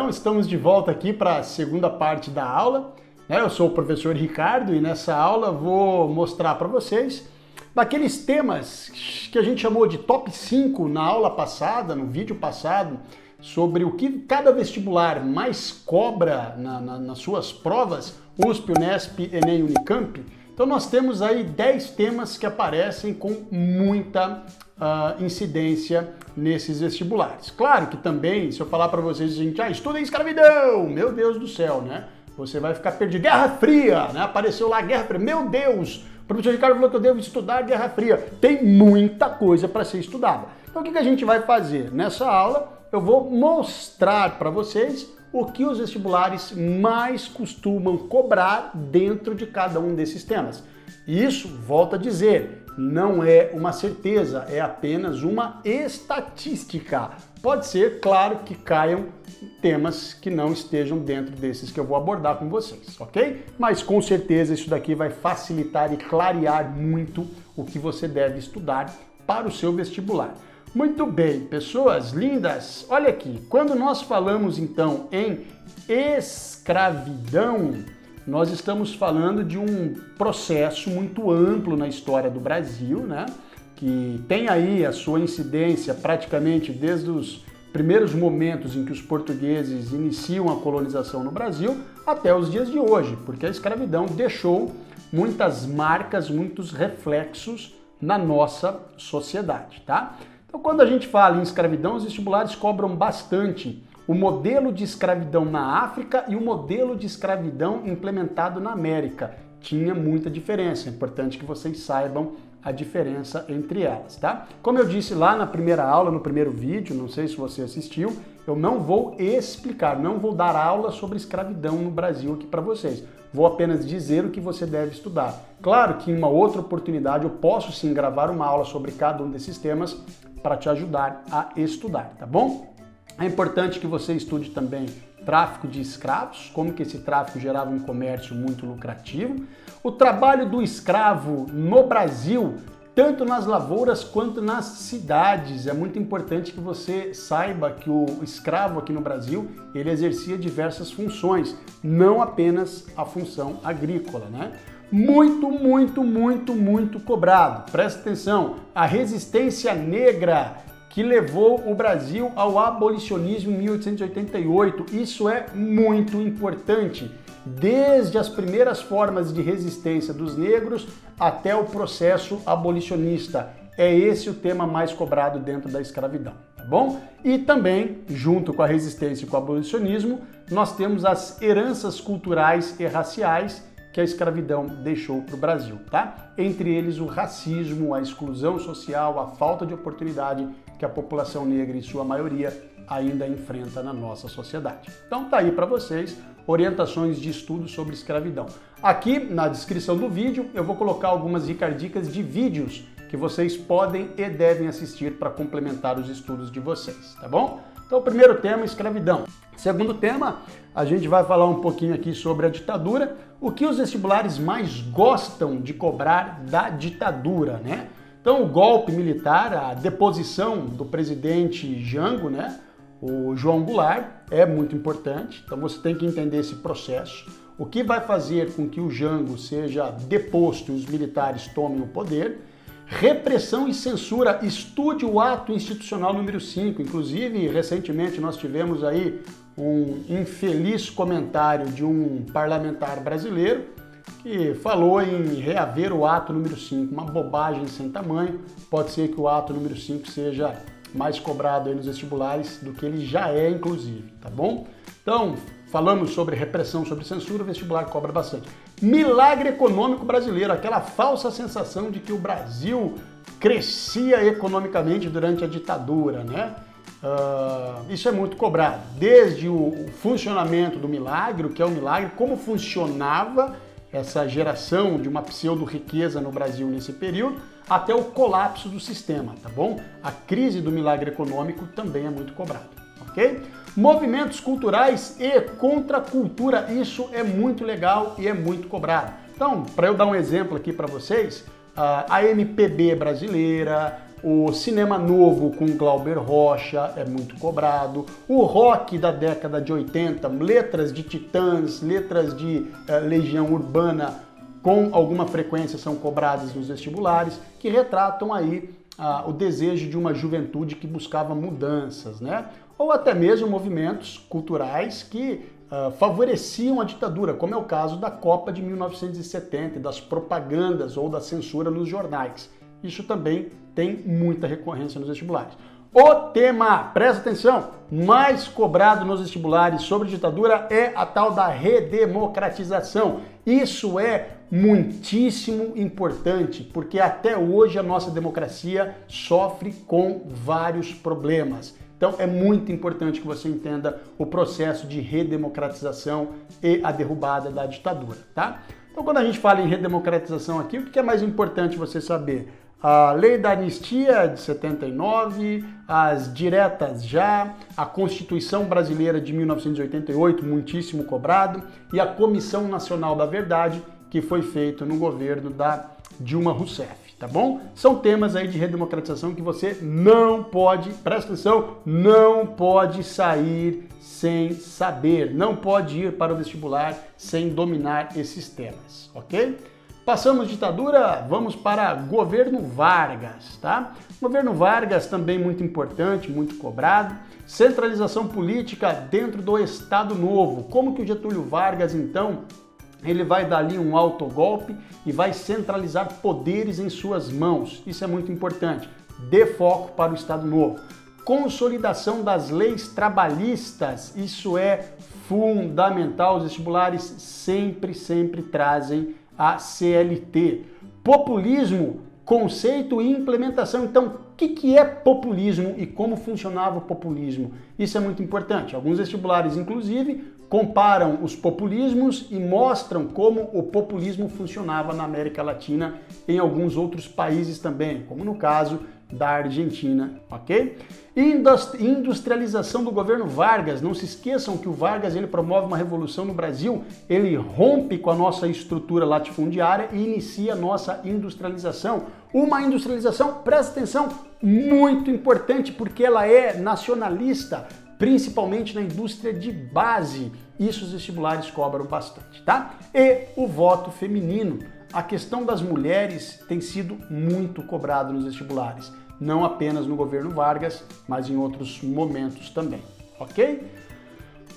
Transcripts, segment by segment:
Então, estamos de volta aqui para a segunda parte da aula. Eu sou o professor Ricardo e nessa aula vou mostrar para vocês daqueles temas que a gente chamou de top 5 na aula passada, no vídeo passado, sobre o que cada vestibular mais cobra nas suas provas, USP, Unesp, Enem e Unicamp. Então nós temos aí 10 temas que aparecem com muita incidência nesses vestibulares. Claro que também, se eu falar para vocês, gente, estuda escravidão, meu Deus do céu, né? Você vai ficar perdido. Guerra Fria, né? Apareceu lá Guerra Fria, meu Deus! O professor Ricardo falou que eu devo estudar Guerra Fria. Tem muita coisa para ser estudada. Então o que a gente vai fazer? Nessa aula eu vou mostrar para vocês o que os vestibulares mais costumam cobrar dentro de cada um desses temas. Isso, volto a dizer, não é uma certeza, é apenas uma estatística. Pode ser, claro, que caiam temas que não estejam dentro desses que eu vou abordar com vocês, ok? Mas com certeza isso daqui vai facilitar e clarear muito o que você deve estudar para o seu vestibular. Muito bem, pessoas lindas, olha aqui, quando nós falamos então em escravidão, nós estamos falando de um processo muito amplo na história do Brasil, né? Que tem aí a sua incidência praticamente desde os primeiros momentos em que os portugueses iniciam a colonização no Brasil até os dias de hoje, porque a escravidão deixou muitas marcas, muitos reflexos na nossa sociedade, tá? Então, quando a gente fala em escravidão, os vestibulares cobram bastante o modelo de escravidão na África e o modelo de escravidão implementado na América. Tinha muita diferença, é importante que vocês saibam a diferença entre elas, tá? Como eu disse lá na primeira aula, no primeiro vídeo, não sei se você assistiu, eu não vou explicar, não vou dar aula sobre escravidão no Brasil aqui para vocês. Vou apenas dizer o que você deve estudar. Claro que em uma outra oportunidade eu posso sim gravar uma aula sobre cada um desses temas para te ajudar a estudar, tá bom? É importante que você estude também tráfico de escravos, como que esse tráfico gerava um comércio muito lucrativo, o trabalho do escravo no Brasil, tanto nas lavouras quanto nas cidades. É muito importante que você saiba que o escravo aqui no Brasil, ele exercia diversas funções, não apenas a função agrícola, né? Muito cobrado. Presta atenção, a resistência negra que levou o Brasil ao abolicionismo em 1888. Isso é muito importante, desde as primeiras formas de resistência dos negros até o processo abolicionista. É esse o tema mais cobrado dentro da escravidão, tá bom? E também, junto com a resistência e com o abolicionismo, nós temos as heranças culturais e raciais que a escravidão deixou para o Brasil, tá? Entre eles o racismo, a exclusão social, a falta de oportunidade que a população negra, em sua maioria, ainda enfrenta na nossa sociedade. Então tá aí para vocês orientações de estudo sobre escravidão. Aqui na descrição do vídeo eu vou colocar algumas dicas de vídeos que vocês podem e devem assistir para complementar os estudos de vocês, tá bom? Então o primeiro tema, escravidão. Segundo tema, a gente vai falar um pouquinho aqui sobre a ditadura, o que os vestibulares mais gostam de cobrar da ditadura, né? Então, o golpe militar, a deposição do presidente Jango, né, o João Goulart, é muito importante. Então, você tem que entender esse processo. O que vai fazer com que o Jango seja deposto e os militares tomem o poder. Repressão e censura. Estude o ato institucional número 5. Inclusive, recentemente, nós tivemos aí um infeliz comentário de um parlamentar brasileiro que falou em reaver o ato número 5, uma bobagem sem tamanho. Pode ser que o ato número 5 seja mais cobrado aí nos vestibulares do que ele já é, inclusive, tá bom? Então, falamos sobre repressão, sobre censura, o vestibular cobra bastante. Milagre econômico brasileiro, aquela falsa sensação de que o Brasil crescia economicamente durante a ditadura, né? Isso é muito cobrado. Desde o funcionamento do milagre, o que é o milagre, como funcionava essa geração de uma pseudo-riqueza no Brasil nesse período, até o colapso do sistema, tá bom? A crise do milagre econômico também é muito cobrado, ok? Movimentos culturais e contracultura, isso é muito legal e é muito cobrado. Então, para eu dar um exemplo aqui para vocês, a MPB brasileira, O cinema novo com Glauber Rocha é muito cobrado. O rock da década de 80, letras de Titãs, letras de Legião Urbana, com alguma frequência são cobradas nos vestibulares, que retratam aí o desejo de uma juventude que buscava mudanças, né? Ou até mesmo movimentos culturais que favoreciam a ditadura, como é o caso da Copa de 1970, das propagandas ou da censura nos jornais. Isso também tem muita recorrência nos vestibulares. O tema, presta atenção, mais cobrado nos vestibulares sobre ditadura é a tal da redemocratização. Isso é muitíssimo importante, porque até hoje a nossa democracia sofre com vários problemas. Então é muito importante que você entenda o processo de redemocratização e a derrubada da ditadura, tá? Então quando a gente fala em redemocratização aqui, o que é mais importante você saber? A lei da anistia de 79, as diretas já, a Constituição Brasileira de 1988, muitíssimo cobrado, e a Comissão Nacional da Verdade, que foi feito no governo da Dilma Rousseff, tá bom? São temas aí de redemocratização que você não pode, presta atenção, não pode sair sem saber, não pode ir para o vestibular sem dominar esses temas, ok? Passamos ditadura, vamos para governo Vargas, tá? Governo Vargas também muito importante, muito cobrado. Centralização política dentro do Estado Novo. Como que o Getúlio Vargas, então, ele vai dar ali um autogolpe e vai centralizar poderes em suas mãos. Isso é muito importante. Dê foco para o Estado Novo. Consolidação das leis trabalhistas. Isso é fundamental. Os vestibulares sempre trazem a CLT. Populismo, conceito e implementação. Então, o que é populismo e como funcionava o populismo? Isso é muito importante. Alguns vestibulares, inclusive, comparam os populismos e mostram como o populismo funcionava na América Latina e em alguns outros países também, como no caso da Argentina, ok? Industrialização do governo Vargas. Não se esqueçam que o Vargas ele promove uma revolução no Brasil, ele rompe com a nossa estrutura latifundiária e inicia a nossa industrialização. Uma industrialização, presta atenção, muito importante porque ela é nacionalista, principalmente na indústria de base. Isso os vestibulares cobram bastante, tá? E o voto feminino. A questão das mulheres tem sido muito cobrado nos vestibulares, não apenas no governo Vargas, mas em outros momentos também, ok?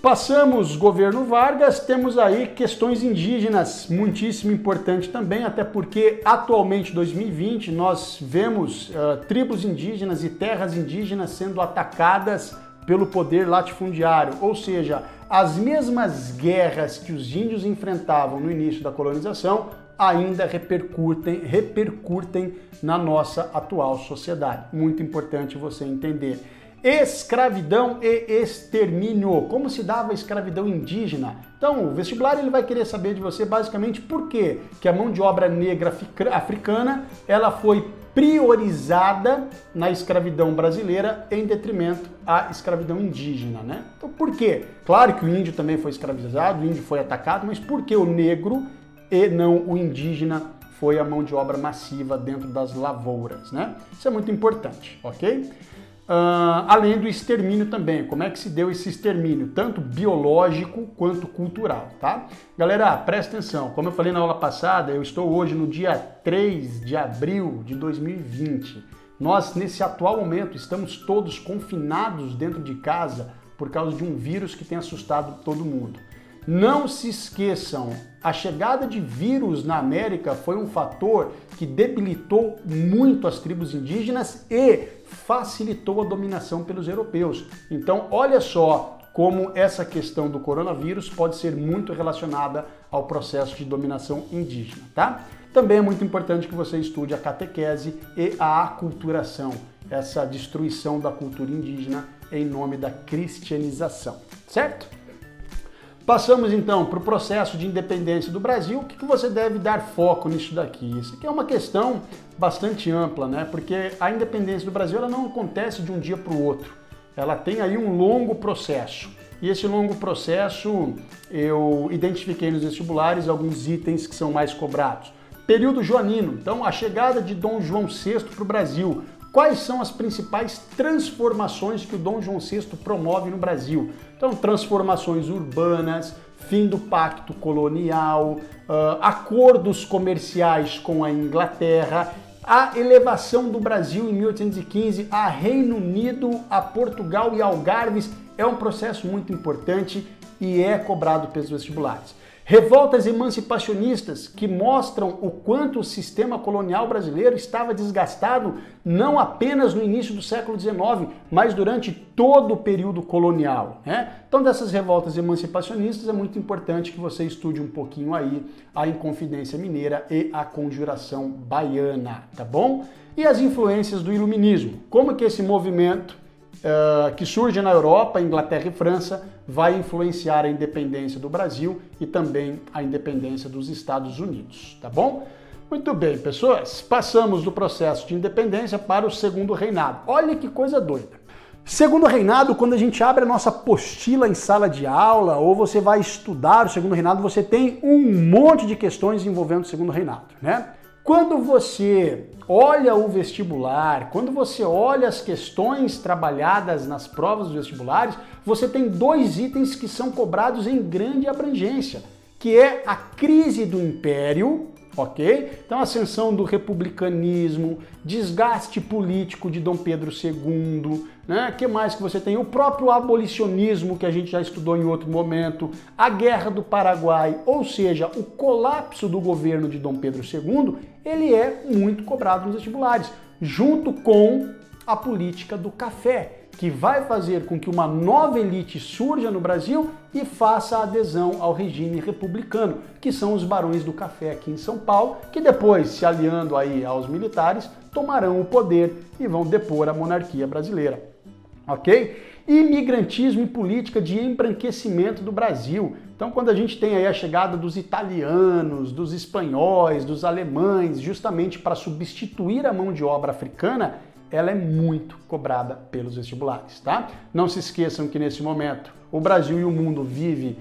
Passamos governo Vargas, temos aí questões indígenas, muitíssimo importante também, até porque atualmente, 2020, nós vemos tribos indígenas e terras indígenas sendo atacadas pelo poder latifundiário, ou seja, as mesmas guerras que os índios enfrentavam no início da colonização ainda repercutem na nossa atual sociedade. Muito importante você entender. Escravidão e extermínio. Como se dava a escravidão indígena? Então, o vestibular ele vai querer saber de você basicamente por quê que a mão de obra negra africana ela foi priorizada na escravidão brasileira em detrimento à escravidão indígena, né? Então, por quê? Claro que o índio também foi escravizado, o índio foi atacado, mas por que o negro e não o indígena foi a mão de obra massiva dentro das lavouras, né? Isso é muito importante, ok? Além do extermínio também, como é que se deu esse extermínio, tanto biológico quanto cultural, tá? Galera, presta atenção, como eu falei na aula passada, eu estou hoje no dia 3 de abril de 2020. Nós, nesse atual momento, estamos todos confinados dentro de casa por causa de um vírus que tem assustado todo mundo. Não se esqueçam, a chegada de vírus na América foi um fator que debilitou muito as tribos indígenas e facilitou a dominação pelos europeus. Então, olha só como essa questão do coronavírus pode ser muito relacionada ao processo de dominação indígena, tá? Também é muito importante que você estude a catequese e a aculturação, essa destruição da cultura indígena em nome da cristianização, certo? Passamos então para o processo de independência do Brasil. O que você deve dar foco nisso daqui? Isso aqui é uma questão bastante ampla, né? Porque a independência do Brasil ela não acontece de um dia para o outro. Ela tem aí um longo processo. E esse longo processo eu identifiquei nos vestibulares alguns itens que são mais cobrados. Período joanino, então a chegada de Dom João VI para o Brasil. Quais são as principais transformações que o Dom João VI promove no Brasil? Então, transformações urbanas, fim do pacto colonial, acordos comerciais com a Inglaterra, a elevação do Brasil em 1815 a Reino Unido, a Portugal e Algarves é um processo muito importante e é cobrado pelos vestibulares. Revoltas emancipacionistas que mostram o quanto o sistema colonial brasileiro estava desgastado não apenas no início do século XIX, mas durante todo o período colonial, né? Então, dessas revoltas emancipacionistas é muito importante que você estude um pouquinho aí a Inconfidência Mineira e a Conjuração Baiana, tá bom? E as influências do Iluminismo. Como que esse movimento que surge na Europa, Inglaterra e França, vai influenciar a independência do Brasil e também a independência dos Estados Unidos, tá bom? Muito bem, pessoas, passamos do processo de independência para o Segundo Reinado. Olha que coisa doida. Segundo Reinado, quando a gente abre a nossa apostila em sala de aula ou você vai estudar o Segundo Reinado, você tem um monte de questões envolvendo o Segundo Reinado, né? Quando você olha o vestibular, quando você olha as questões trabalhadas nas provas dos vestibulares, você tem dois itens que são cobrados em grande abrangência, que é a crise do Império, ok? Então, a ascensão do republicanismo, desgaste político de Dom Pedro II, né? Que mais que você tem? O próprio abolicionismo, que a gente já estudou em outro momento, a Guerra do Paraguai, ou seja, o colapso do governo de Dom Pedro II, ele é muito cobrado nos vestibulares, junto com a política do café, que vai fazer com que uma nova elite surja no Brasil e faça a adesão ao regime republicano, que são os barões do café aqui em São Paulo, que depois, se aliando aí aos militares, tomarão o poder e vão depor a monarquia brasileira. Ok? Imigrantismo e política de embranquecimento do Brasil. Então, quando a gente tem aí a chegada dos italianos, dos espanhóis, dos alemães, justamente para substituir a mão de obra africana, ela é muito cobrada pelos vestibulares, tá? Não se esqueçam que nesse momento o Brasil e o mundo vivem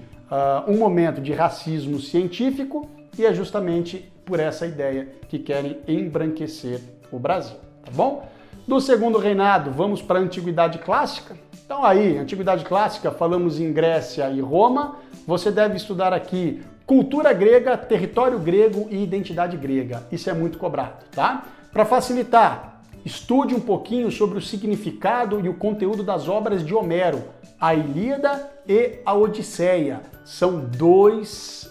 um momento de racismo científico e é justamente por essa ideia que querem embranquecer o Brasil, tá bom? Do Segundo Reinado, vamos para a Antiguidade Clássica. Então aí, Antiguidade Clássica, falamos em Grécia e Roma. Você deve estudar aqui cultura grega, território grego e identidade grega. Isso é muito cobrado, tá? Para facilitar, estude um pouquinho sobre o significado e o conteúdo das obras de Homero, a Ilíada e a Odisseia. São dois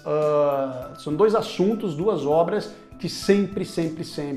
assuntos, duas obras que sempre,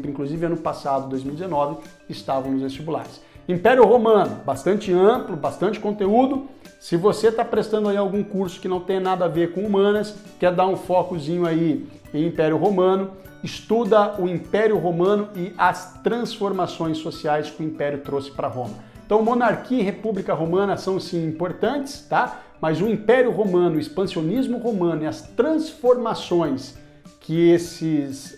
inclusive ano passado, 2019, estavam nos vestibulares. Império Romano, bastante amplo, bastante conteúdo. Se você está prestando aí algum curso que não tem nada a ver com humanas, quer dar um focozinho aí em Império Romano, estuda o Império Romano e as transformações sociais que o Império trouxe para Roma. Então, monarquia e república romana são sim importantes, tá? Mas o Império Romano, o expansionismo romano e as transformações que esses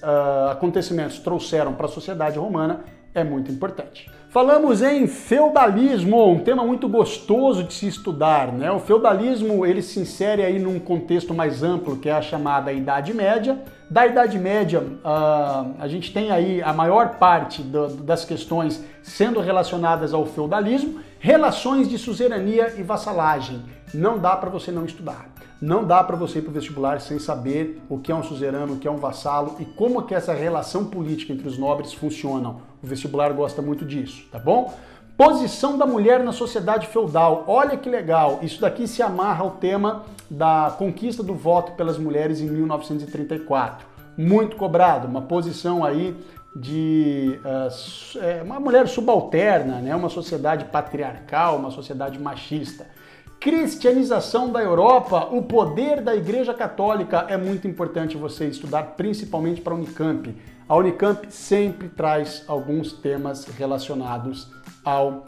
acontecimentos trouxeram para a sociedade romana é muito importante. Falamos em feudalismo, um tema muito gostoso de se estudar, né? O feudalismo, ele se insere aí num contexto mais amplo, que é a chamada Idade Média. Da Idade Média, a gente tem aí a maior parte das questões sendo relacionadas ao feudalismo, relações de suzerania e vassalagem. Não dá para você não estudar. Não dá para você ir para o vestibular sem saber o que é um suzerano, o que é um vassalo e como que essa relação política entre os nobres funcionam. O vestibular gosta muito disso, tá bom? Posição da mulher na sociedade feudal. Olha que legal, isso daqui se amarra ao tema da conquista do voto pelas mulheres em 1934. Muito cobrado, uma posição aí de uma mulher subalterna, né? Uma sociedade patriarcal, uma sociedade machista. Cristianização da Europa, o poder da Igreja Católica é muito importante você estudar, principalmente para a Unicamp. A Unicamp sempre traz alguns temas relacionados ao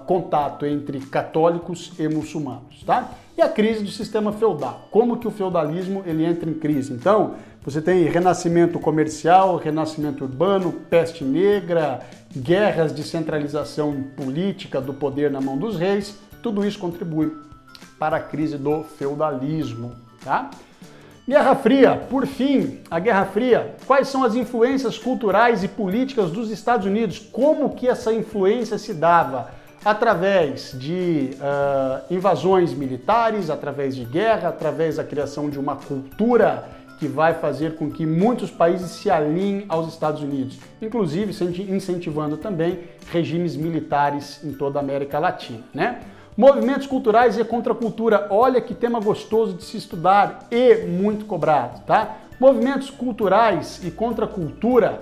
contato entre católicos e muçulmanos, tá? E a crise do sistema feudal, como que o feudalismo ele entra em crise. Então, você tem renascimento comercial, renascimento urbano, peste negra, guerras de centralização política do poder na mão dos reis, tudo isso contribui para a crise do feudalismo, tá? Guerra Fria, por fim, a Guerra Fria. Quais são as influências culturais e políticas dos Estados Unidos? Como que essa influência se dava? Através de invasões militares, através de guerra, através da criação de uma cultura que vai fazer com que muitos países se alinhem aos Estados Unidos, inclusive incentivando também regimes militares em toda a América Latina, né? Movimentos culturais e contracultura, olha que tema gostoso de se estudar e muito cobrado, tá? Movimentos culturais e contracultura,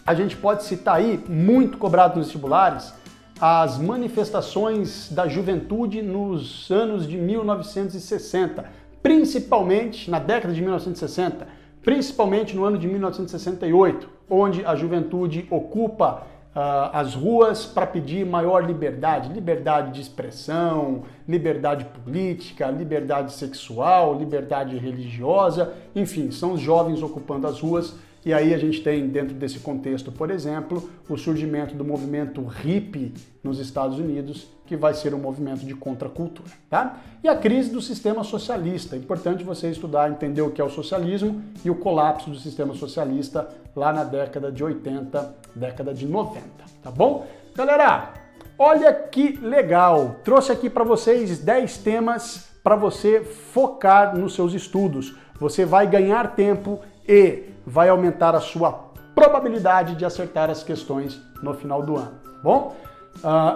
a gente pode citar aí, muito cobrado nos vestibulares, as manifestações da juventude nos anos de 1960, principalmente na década de 1960, principalmente no ano de 1968, onde a juventude ocupa as ruas para pedir maior liberdade, liberdade de expressão, liberdade política, liberdade sexual, liberdade religiosa, enfim, são os jovens ocupando as ruas. E aí a gente tem, dentro desse contexto, por exemplo, o surgimento do movimento hippie nos Estados Unidos, que vai ser um movimento de contracultura, tá? E a crise do sistema socialista. É importante você estudar, entender o que é o socialismo e o colapso do sistema socialista lá na década de 80, década de 90, tá bom? Galera, olha que legal! Trouxe aqui para vocês 10 temas para você focar nos seus estudos. Você vai ganhar tempo e vai aumentar a sua probabilidade de acertar as questões no final do ano, bom?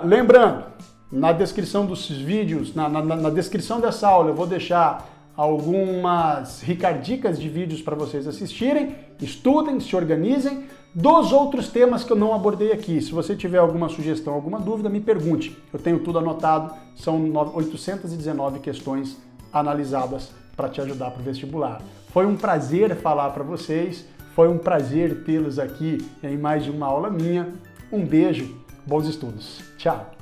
Lembrando, na descrição dos vídeos, na descrição dessa aula eu vou deixar algumas ricardicas de vídeos para vocês assistirem, estudem, se organizem. Dos outros temas que eu não abordei aqui, se você tiver alguma sugestão, alguma dúvida, me pergunte. Eu tenho tudo anotado, são 819 questões analisadas para te ajudar para o vestibular. Foi um prazer falar para vocês, foi um prazer tê-los aqui em mais uma aula minha. Um beijo, bons estudos. Tchau!